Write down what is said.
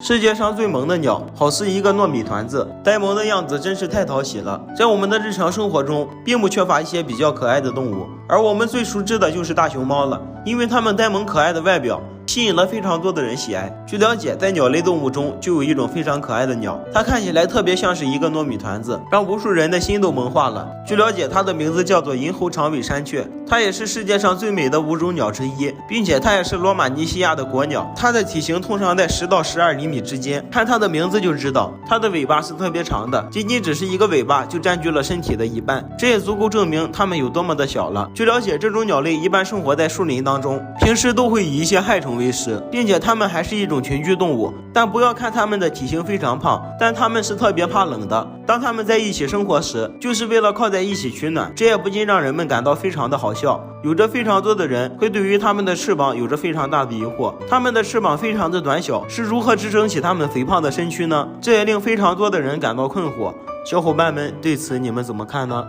世界上最萌的鸟，好似一个糯米团子，呆萌的样子真是太讨喜了。在我们的日常生活中，并不缺乏一些比较可爱的动物，而我们最熟知的就是大熊猫了，因为它们呆萌可爱的外表吸引了非常多的人喜爱。据了解，在鸟类动物中就有一种非常可爱的鸟，它看起来特别像是一个糯米团子，让无数人的心都萌化了。据了解，它的名字叫做银喉长尾山雀，它也是世界上最美的5种鸟之一，并且它也是罗马尼西亚的国鸟。它的体型通常在10到12厘米之间，看它的名字就知道，它的尾巴是特别长的，仅仅只是一个尾巴就占据了身体的一半，这也足够证明它们有多么的小了。据了解，这种鸟类一般生活在树林当中，平时都会以一些害虫为食，并且它们还是一种群居动物。但不要看它们的体型非常胖，但它们是特别怕冷的。当它们在一起生活时，就是为了靠在一起取暖，这也不禁让人们感到非常的好笑。有着非常多的人会对于它们的翅膀有着非常大的疑惑，它们的翅膀非常的短小，是如何支撑起它们肥胖的身躯呢？这也令非常多的人感到困惑。小伙伴们对此你们怎么看呢？